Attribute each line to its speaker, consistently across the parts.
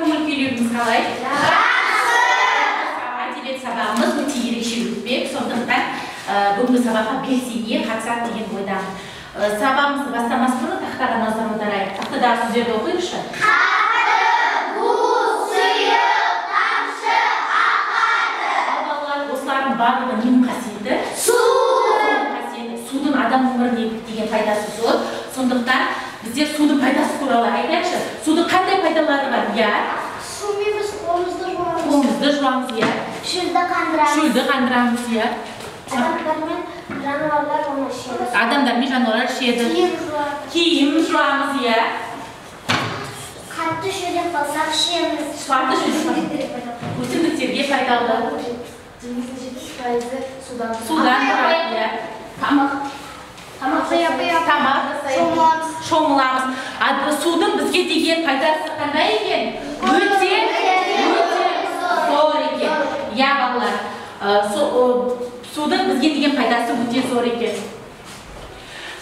Speaker 1: көңіл-күйлеріңіз қалай? Әдебиет сабағымыз өте ерекше өтпек, сондықтан бүгінгі сабаққа белсене қатысады деген ойдамын. Сабағымызды бастамас бұрын тақтаға назар аударайық. Тақтадағы сөздерді оқиықшы.
Speaker 2: Қарды, бу, сұйық, тамшы, ақады.
Speaker 1: Балалар, осылардың барлығы ненің қасиеті? Судың адам өміріне деген пайдасы зор. Сондықтан біздер судың пайдасы туралы айтайықшы. Судың қандай пайдалары бар?
Speaker 2: Сумен біз қолымызды жуамыз.
Speaker 1: Қолымызды жуамыз,
Speaker 2: Шөлді қандырамыз.
Speaker 1: Шөлді қандырамыз,
Speaker 2: Адамдар мен жануарлар оны ішеді.
Speaker 1: Адамдар мен жануарлар ішеді. Киім жуамыз,
Speaker 2: Қатты шөлден қалсақ ішеміз.
Speaker 1: Қатты шөлден өсімдіктерге пайдалы.
Speaker 2: 70% судан
Speaker 1: тұрады, тамақ шомыламыз. Судың бізге деген пайдасы қандай екен? Өте зор екен. Балалар, судың бізге деген пайдасы өте зор екен.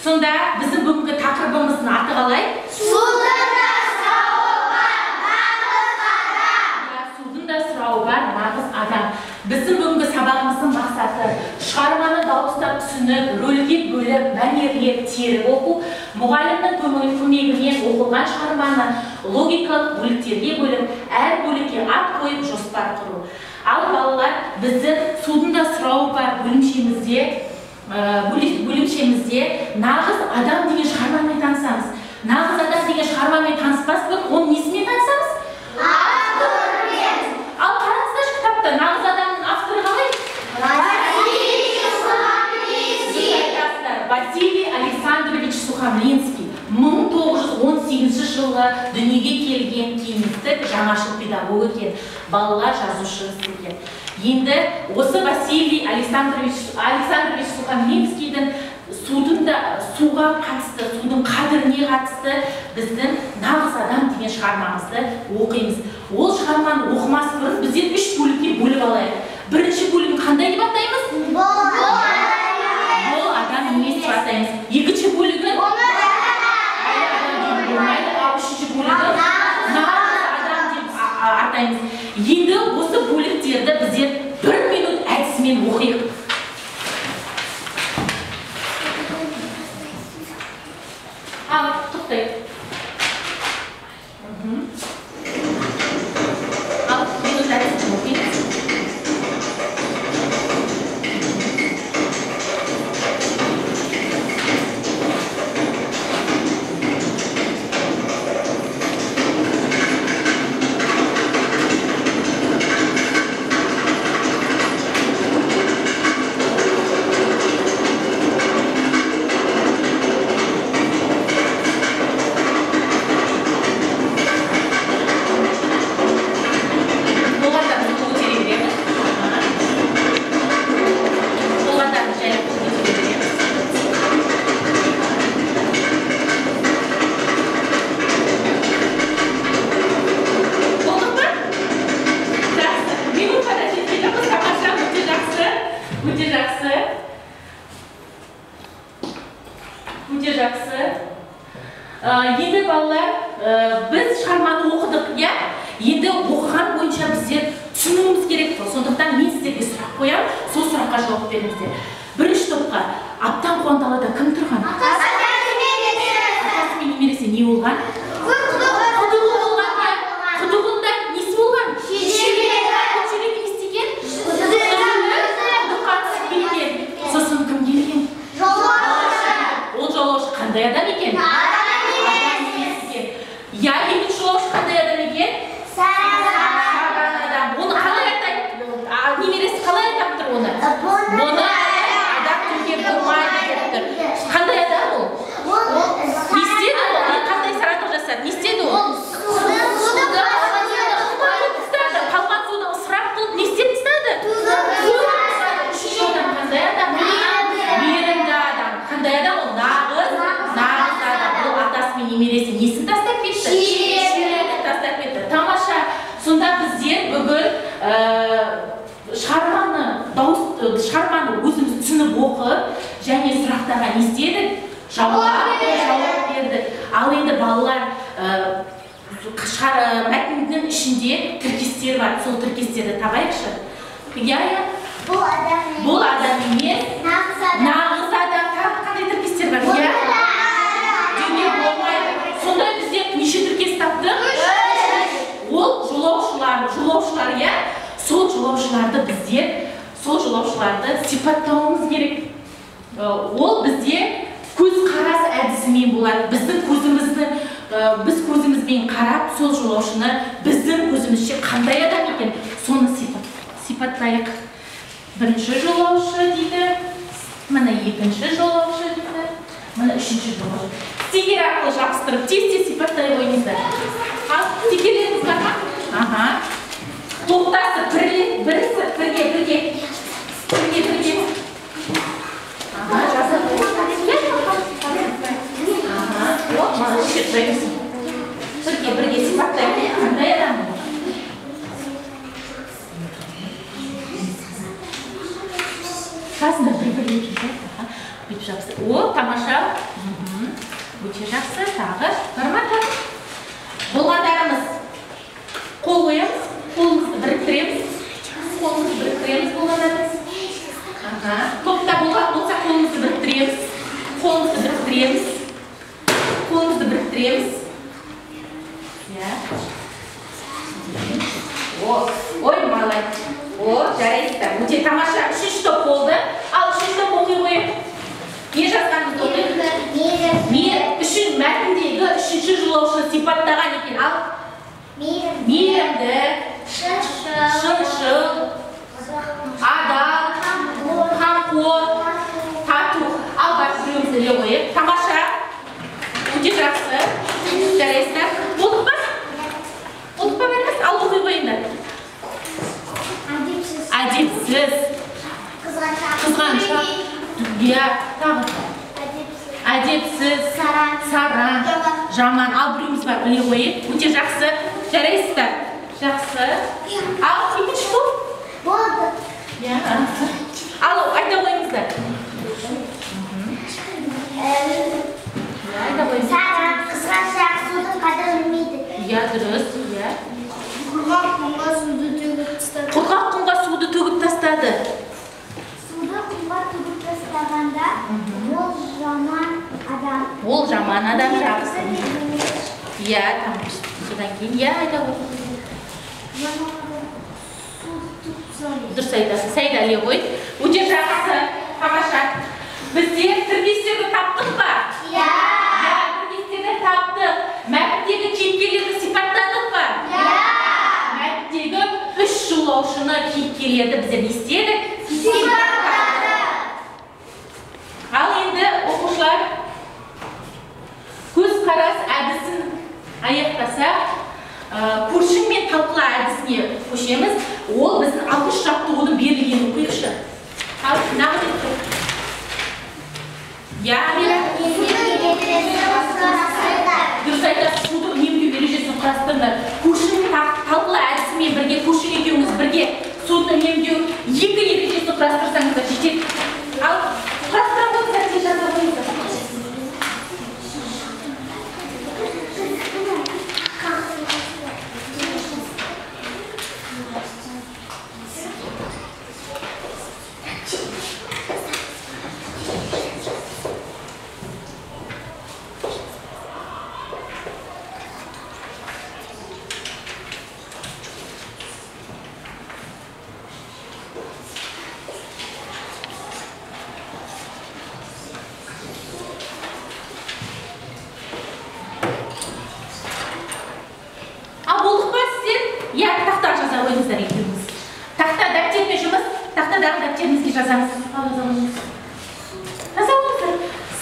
Speaker 1: Сонда біздің бүгінгі тақырыбымыздың аты қалай?
Speaker 2: Судың да сұрауы бар, нағыз адам.
Speaker 1: Судың да сұрауы бар, нағыз адам. Біздің бүгінгі сабағымыздың мақсаты шығарманы дауыстап түсініп, рөлге бөліп, мәнерлеп теріп оқу, мұғалімнің көмегімен оқылған шығарманы логикалық бөліктерге бөліп, әр бөлікке ат қойып жоспар құру. Ал балалар, біздің судың да сұрауы бар бөлімшемізде нағыз адам деген шығармамен танысамыз. Нағыз адам деген шығармамен таныспас бұрын, оны несімен танысамыз?
Speaker 2: Автормен.
Speaker 1: Ал қараңыздаршы кітапта нағыз адамның авторы қалай? Василий Александрович Сухомлинский 1918 жылы дүниеге келген кеңестік жаңашыл педагог екен, балалар жазушы екен. Енді осы Василий Александрович Сухомлинскийдің суға қатысты, судың қадіріне қатысты біздің нағыз адам деген шығармамызды оқимыз. Ол шығарманы оқымас бұрын бізден 3 бөлікке бөліп алайық. Бірінші бөлігін қандай деп атаймыз? Ол адам емес деп атаймыз. Екінші бөлігін? Үшінші бөлігін? Нағыз адам деп атаймыз. Енді осы бөліктерді біздер 1 минут әдісімен оқиық. Тоқтайық. Ал, минут әдісімен оқиық. Өте жақсы. Енді балалар, біз шығарманы оқыдық, Енді оқыған бойынша біздер түсінуіміз керек. Сондықтан мен сіздерге сұрақ қоям, сол сұраққа жауап беріңіздер. Бірінші топқа аптан қуанталада кім тұрған? Атасы мен немересі не болған? Құдығы болған, Құдығында несі болған? Көшелек не істеген? Құдыққа түсіп келген. Сосын кім келген? Ол жолаушы қандай адам екен? Адам емес екен. Екінші жолаушы қандай адам екен? Саран адам. Оны қалай атайды? Немересі қалай атап тұр оны? Оны адам түнге болмайды деп тұр. Қандай адам ол? Не істеді ол? Қандай сарандық жасады? Не істеді ол? Қалған суды ысырап қылып не істеп тастады? Үшінші адам қандай адам? Мейірімді адам. Қандай адам ол? Нағыз адам. Бұл атасы мен немересі несін тастап кетті? Шиелерін тастап кетті. Тамаша. Сонда біздер бүгін шығарманы өзіміз түсініп оқып, және сұрақтарға не істедік? Жауап бердік. Ал енді балалар, мәтіннің ішінде тіркестер бар, сол тіркестерді табайықшы. Бұл адам емес, нағыз адам. Қандай тіркестер бар? Деуге болмайды. Сонда бізде неше тіркес тапты? Ол жолаушылар, сол жолаушыларды сипаттауымыз керек. Ол бізде көз қарас әдісімен болады. Біз көзімізбен қарап, сол жолаушыны біздің көзімізше қандай адам екен, соны сипаттайық. Бірінші жолаушы дейді, мына екінші жолаушы дейді, мына үшінші жолаушы. Стикер арқылы жабыстырып, тез-тез сипаттай қойыңыздар. Ал стикерлеріңіз бар ма? Топтасы бірге. Жаза бірге сипаттайды. Қандай адам? Қасында бір-бірге бүйтіп жақсы. О, тамаша. Өте жақсы. Тағы. Барматар. Болғандарымыз қол қоямыз. Қолымызды біріктіреміз. Болғандарымыз. Топта болған болса қолымызды біріктіреміз. Ой, молодец. Жарайсыздар. Өте тамаша. Үшінші топ болды. Ал үшінші топ оқи қойып. Не жазғанымызды оқиық? Мәтіндегі үшінші жолаушы сипаттаған екен. Ал мейірімді, шыншыл, адал, қамқор, тату. Ал бар біреуімізді іле қойып. Тамаша. Өте жақсы. Жарайсыздар. Болдық па? Бермес? Ал оқи қойыңдар. Әдепсіз. Қызғаншақ. Тағы. Әдепсіз. Саран. Жаман. Ал біреуміз бар, біле қойып. Өте жақсы. Жарайсыздар. Жақсы. Ал екінші топ?
Speaker 2: Болды.
Speaker 1: Ал айта қойыңыздар.
Speaker 2: Саран, қызғаншақ, суды қадірмейді.
Speaker 1: Дұрыс.
Speaker 2: Құрғақ құмға суды төгіп тастады.
Speaker 1: Құрғақ құмға суды төгіп тастады.
Speaker 2: Суды құмға төгіп тастағанда, ол жаман адам.
Speaker 1: Ол жаман адам жақсы. Тамам. Содан кейін, айта ғой. Дұрыс айтасың. Сәйда іле ғой. Өте жақсы. Тамаша. Біздер тіркестерді таптық па? Тіркестерді таптық. Мәтіндегі кейіпкерлерді сипаттадық па? Мәтіндегі үш жолаушыны кейіпкерлерді біздер не істедік? Сипаттадық. Ал енді оқушылар көзқарас әдісін аяқтасақ, көршіңмен талқыла әдісіне көшеміз. Ол біздің алғыш жаттығудың берілгенін оқиықшы. Ал нағыз етті. Дұрыс айтасыз, суды үнемдеу ережесін құрастырыңдар. Көршіңмен талқыла әдісімен бірге, көршің екеуіңіз бірге суды үнемдеу екі ережесін құрастырсаңыздар жетеді. Ал құрастырыңдар, сәтте жаза қойыңыздар. Дәптерімізге жазамыз. Жазамыз.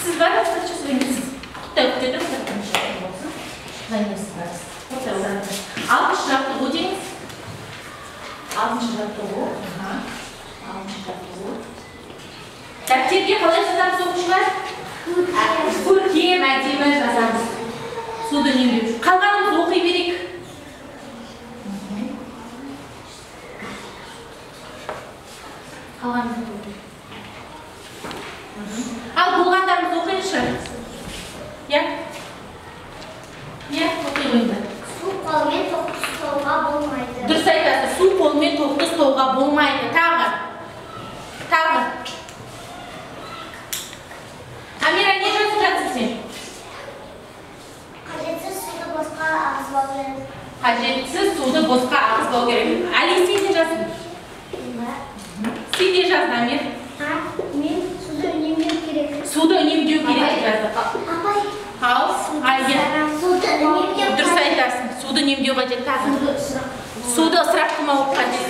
Speaker 1: Сіз бар, сіз өйнесіз. Құттай Алтыншы жаттығу деңіз. Алтыншы жаттығу. Дәптерге қалай жазамыз оқушылар? Көркем, әдемі жазамыз. Суды үнемдеу. Қалғанымыз оқи берейік. Ал болғандарымыз оқиыншы. Оқи қойыңдар.
Speaker 2: Су
Speaker 1: болмайды. Тағы. Амира, не жазып жатсың сен?
Speaker 2: Қажетсіз суды босқа ағызбау керек.
Speaker 1: Қажетсіз суды босқа ағызбау керек. Али, сен не жаздың? Сен не жаздың, Амир?
Speaker 2: Мен суды үнемдеу керек.
Speaker 1: Суды үнемдеу керек деп жаздық.
Speaker 2: Апай.
Speaker 1: Ал, Айя.
Speaker 2: Суды үнемдеу.
Speaker 1: Дұрыс айтасың. Суды үнемдеу қажет. Тағы. Суды ысырап қылмау қажет.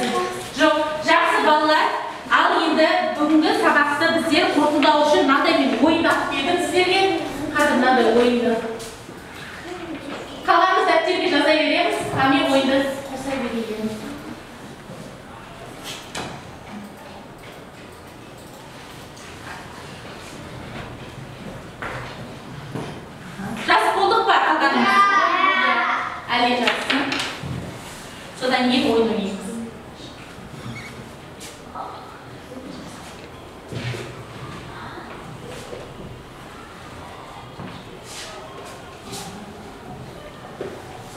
Speaker 1: Жоқ, жақсы балалар. Ал енді бүгінгі сабақты біздер қорытындылау үшін мынандай мен ойында бердім сіздерге. Қазір мынандай ойынды. Қаламыз дәптерге жаза береміз, а мен ойынды қоса берейін. Жазып болдық па қалғанымыз? Әлі жазсын. Содан кейін ойын ойнаймыз.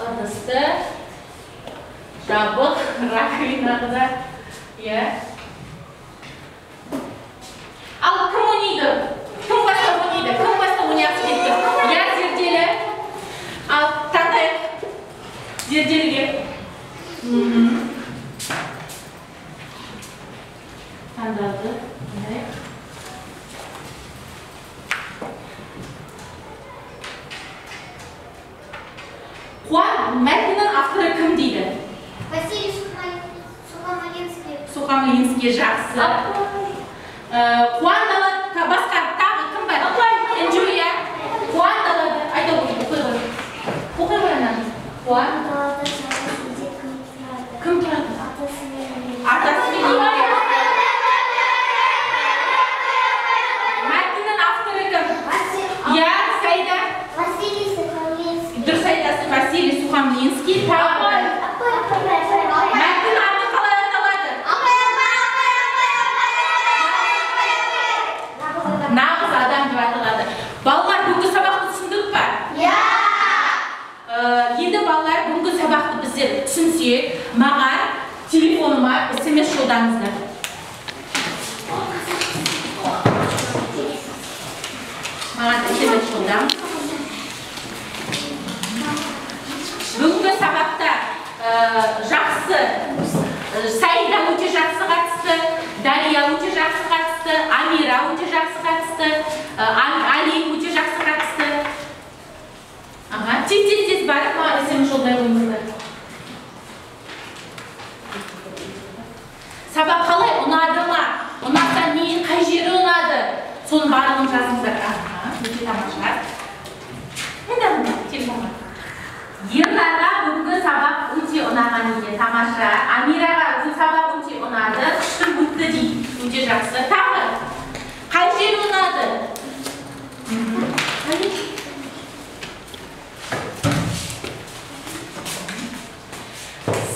Speaker 1: Ыдысты жабық раковинада. Ал кім ойнайды? Кім басқа ойнайды? Кім басқа ойнағысы кетті? Зерделі. Ал таңдайық. Зерделіге. Таңдады. Қуан мәтіннің авторы кім дейді?
Speaker 2: Василий
Speaker 1: Сухомлинский жақсы. Қуан далады, басқа тағы кім бар? Энджуя. Қуан далады. Айта оқи қой. Оқи қойынан. Қуан. Кім тұрады? Атасымен неге? Мәтіннің авторы кім? Я, Саида.
Speaker 2: Василий Сухомлинский.
Speaker 1: Дұрыс айтасың, Василий Сухомлинский. Мәтін аты қалай аталады? Нағыз адам деп аталады. Балалар бүгінгі сабақты түсіндік па? Енді балалар бүгінгі сабақты біздер түсінсек, маған телефоныма SMS жолдаңыздар. Маған SMS жолдаңыз. Бүгінгі сабақта жақсы, Саида өте жақсы қатысты, Дария өте жақсы қатысты, Амира өте жақсы қатысты, Али өте жақсы қатысты. Тез барып, маған SMS жолдай қойыңыздар. Сабақ қалай ұнады ма? Ұнатса не, қай жері ұнады? Соның барлығын жазыңыздар. Өте тамаша. Мында, телефонға. Ернарға бүгінгі сабақ өте ұнаған екен, тамаша. Амираға бұл сабақ өте ұнады, күшті өтті дейді, өте жақсы. Тағы, қай жері ұнады?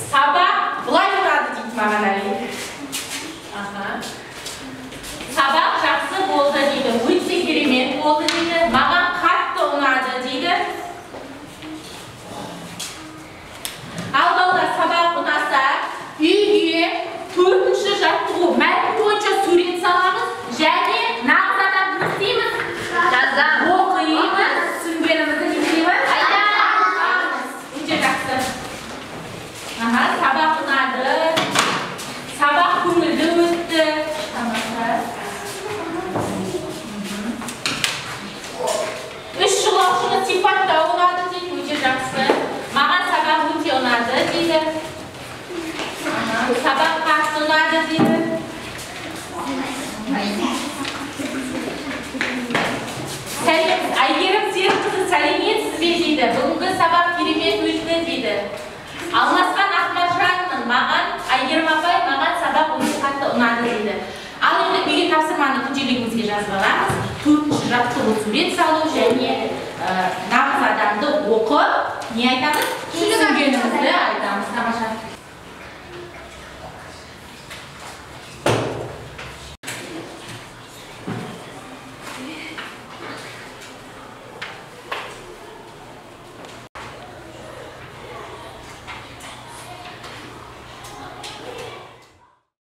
Speaker 1: Сабақ бұлай ұнады дейді маған әлі. Сабақ жақсы болды дейді, өте керемет болды дейді, маған қатты ұнады дейді. Ал балалар сабақ ұнаса, үйге 4-ші жаттығу мәтін бойынша сурет саламыз және нағыз адамды не істейміз? Оқимыз, түсінгенімізді не істейміз? Айтамыз. Өте жақсы. Сабақ ұнады, сабақ көңілді өтті. Тамаша. 3 жолаушыны сипаттау ұнады дейді, өте жақсы. Маған сабақ өте ұнады дейді. Сабақ қатты ұнады дейді. Әйгерім Серікқызы сәлеметсіз бе дейді. Бүгінгі сабақ керемет өтті дейді. Алмасқан Ахмаджанның маған, Әйгерім апай, маған сабақ өте қатты ұнады дейді. Ал енді үйге тапсырманы күнделігімізге жазып аламыз. 4-ші жаттығу сурет салу және нағыз адамды оқып, не айтамыз? Түсінгенімізді айтамыз.